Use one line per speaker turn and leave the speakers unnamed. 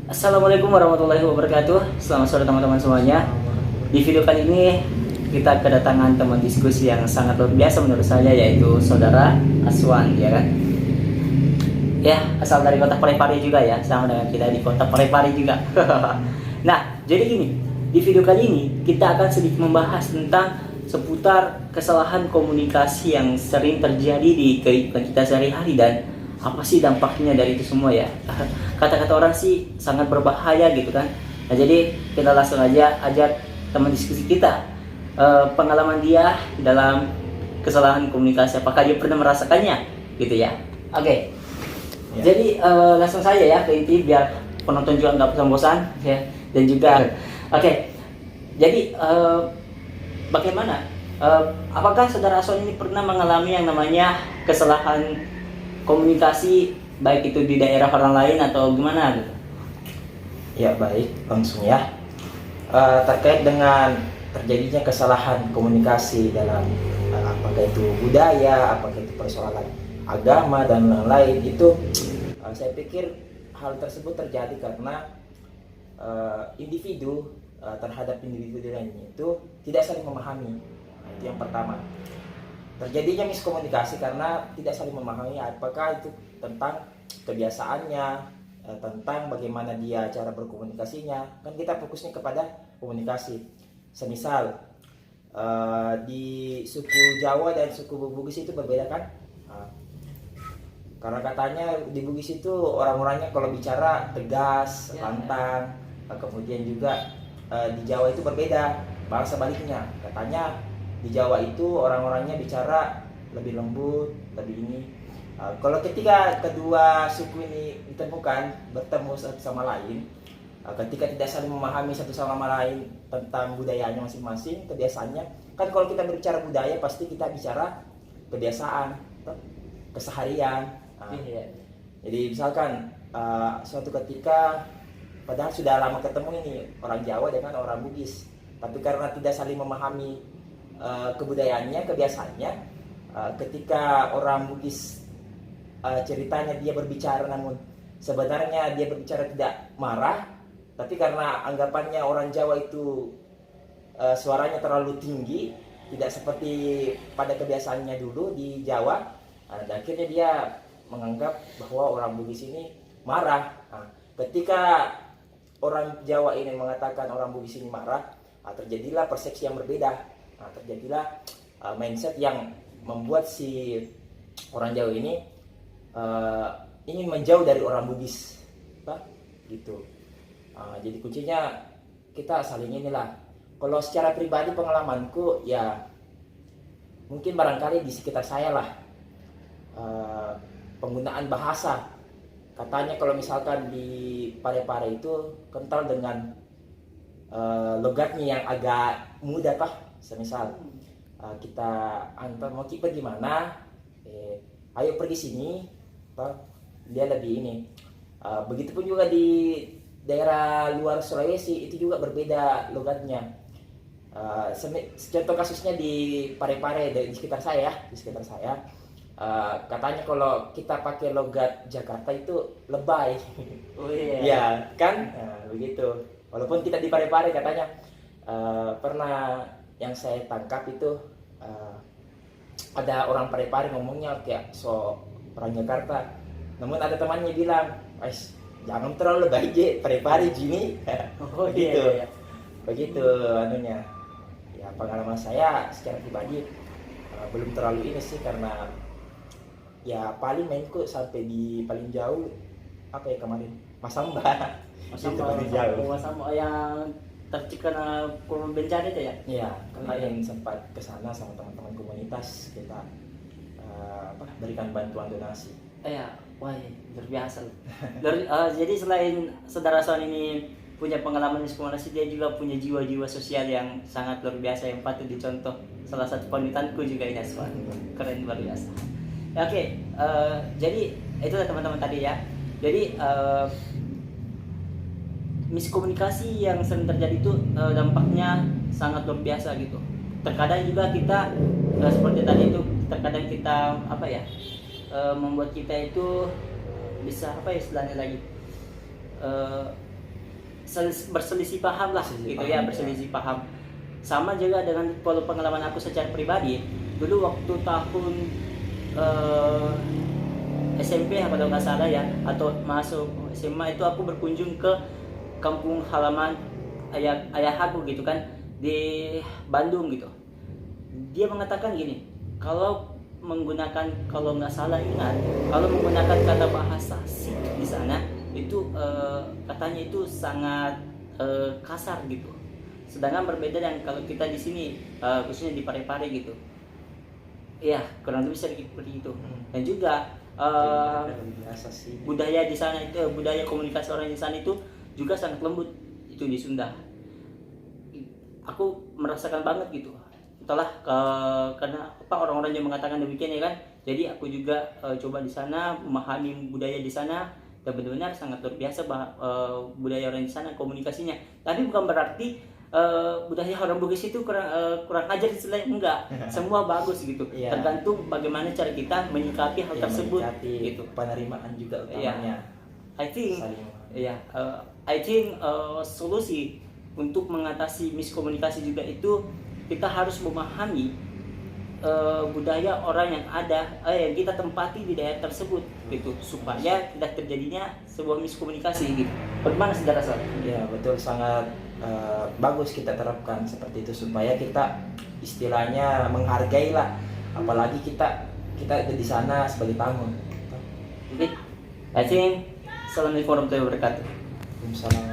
Assalamualaikum warahmatullahi wabarakatuh. Selamat sore teman-teman semuanya. Di video kali ini kita kedatangan teman diskusi yang sangat luar biasa menurut saya, yaitu saudara Aswan, ya kan? Ya, asal dari kota Parepare juga ya, sama dengan kita di kota Parepare juga. Nah, jadi gini, di video kali ini kita akan sedikit membahas tentang seputar kesalahan komunikasi yang sering terjadi di kehidupan kita sehari-hari dan apa sih dampaknya dari itu semua ya. Kata-kata orang sih sangat berbahaya gitu kan. Nah, jadi kita langsung aja ajak teman diskusi kita, pengalaman dia dalam kesalahan komunikasi, apakah dia pernah merasakannya gitu ya. Oke.
Ya.
Jadi langsung saja ya ke inti biar penonton juga nggak bosan-bosan ya, dan juga oke. Jadi bagaimana, apakah saudara Aswan ini pernah mengalami yang namanya kesalahan komunikasi, baik itu di daerah orang lain atau gimana gitu?
Ya baik, langsung ya. Terkait dengan terjadinya kesalahan komunikasi dalam apakah itu budaya, apakah itu persoalan agama dan lain-lain, itu saya pikir hal tersebut terjadi karena individu terhadap individu lainnya itu tidak saling memahami. Nah, itu yang pertama. Terjadinya miskomunikasi karena tidak saling memahami, apakah itu tentang kebiasaannya, tentang bagaimana dia cara berkomunikasinya. Kan kita fokusnya kepada komunikasi. Semisal di suku Jawa dan suku Bugis itu berbeda kan? Karena katanya di Bugis itu orang-orangnya kalau bicara tegas, lantang. Kemudian juga di Jawa itu berbeda, bahasa baliknya. Katanya di Jawa itu orang-orangnya bicara lebih lembut, lebih ini. Kalau ketika kedua suku ini ditemukan, bertemu satu sama lain, ketika tidak saling memahami satu sama lain tentang budayanya masing-masing, kebiasaannya, kan kalau kita berbicara budaya pasti kita bicara kebiasaan, keseharian. Jadi misalkan suatu ketika, padahal sudah lama ketemu ini orang Jawa dengan orang Bugis, tapi karena tidak saling memahami kebudayaannya, kebiasaannya, ketika orang Bugis ceritanya dia berbicara, namun sebenarnya dia berbicara tidak marah, tapi karena anggapannya orang Jawa itu suaranya terlalu tinggi, tidak seperti pada kebiasaannya dulu di Jawa, dan akhirnya dia menganggap bahwa orang Bugis ini marah. Ketika orang Jawa ini mengatakan orang Bugis ini marah, terjadilah persepsi yang berbeda. Terjadilah mindset yang membuat si orang Jawa ini ingin menjauh dari orang Bugis, gitu. Jadi kuncinya kita saling inilah. Kalau secara pribadi pengalamanku ya, mungkin barangkali di sekitar saya lah, penggunaan bahasa. Katanya kalau misalkan di Parepare itu kental dengan logatnya yang agak muda semisal kita antar mau pergi mana, ayo pergi sini, dia lebih ini. Begitupun juga di daerah luar Sulawesi itu juga berbeda logatnya. Contoh kasusnya di Parepare, di sekitar saya, katanya kalau kita pakai logat Jakarta itu lebay.
Oh iya.
Ya kan, begitu. Walaupun kita di Parepare katanya pernah yang saya tangkap itu ada orang Parepare ngomongnya kayak so orang Jakarta. Namun ada temannya bilang, jangan terlalu lebay je, Parepare gini.
Oh
begitu.
iya.
Begitu anunya. Ya pengalaman saya secara pribadi belum terlalu ini sih, karena ya paling mainku sampai di paling jauh apa ya kemarin Masamba.
Masamba yang terkena korban bencana itu ya?
Iya, kemarin sempat ke sana sama teman-teman komunitas, kita berikan bantuan donasi.
Iya, wah luar biasa. Jadi selain saudara Aswan ini punya pengalaman miskomunikasi, dia juga punya jiwa-jiwa sosial yang sangat luar biasa yang patut dicontoh. Salah satu panutanku juga ini Aswan, keren luar biasa. Oke, jadi itulah teman-teman tadi ya. Jadi miskomunikasi yang sering terjadi itu dampaknya sangat luar biasa gitu. Terkadang juga kita seperti tadi itu, terkadang kita membuat kita itu bisa apa ya istilahnya lagi, berselisih paham lah
Berselisih
gitu
paham,
ya,
ya.
berselisih paham. Sama juga dengan kalau pengalaman aku secara pribadi, dulu waktu tahun SMP kalau nggak salah ya, atau masuk SMA itu aku berkunjung ke kampung halaman ayah aku gitu kan, di Bandung gitu. Dia mengatakan gini, kalau nggak salah ingat, kalau menggunakan kata bahasa sih di sana itu katanya itu sangat kasar gitu. Sedangkan berbeda dengan kalau kita di sini, khususnya di Parepare gitu. Iya, kurang lebih sedikit seperti itu. Dan juga
Lebih biasa sih.
budaya di sana itu, budaya komunikasi orang di sana itu juga sangat lembut itu di Sunda. Aku merasakan banget gitu. Entahlah karena apa orang-orang yang mengatakan demikian ya kan. Jadi aku juga coba di sana memahami budaya di sana, dan benar-benar sangat luar biasa budaya orang di sana, komunikasinya. Tapi bukan berarti budaya orang Bugis itu kurang ajar istilahnya, enggak. Semua bagus gitu.
Iya.
Tergantung bagaimana cara kita menyikapi hal tersebut
menyikapi,
gitu.
penerimaan juga utamanya.
I think
Saling memahami.
ya, I think solusi untuk mengatasi miskomunikasi juga itu kita harus memahami budaya orang yang ada, yang kita tempati di daerah tersebut gitu, supaya tidak terjadinya sebuah miskomunikasi gitu. Bagaimana saudara Sal?
Ya betul, sangat bagus kita terapkan seperti itu supaya kita istilahnya menghargai lah, apalagi kita ada di sana sebagai tamu.
Oke, I think Assalamualaikum warahmatullahi wabarakatuh.
Waalaikumsalam.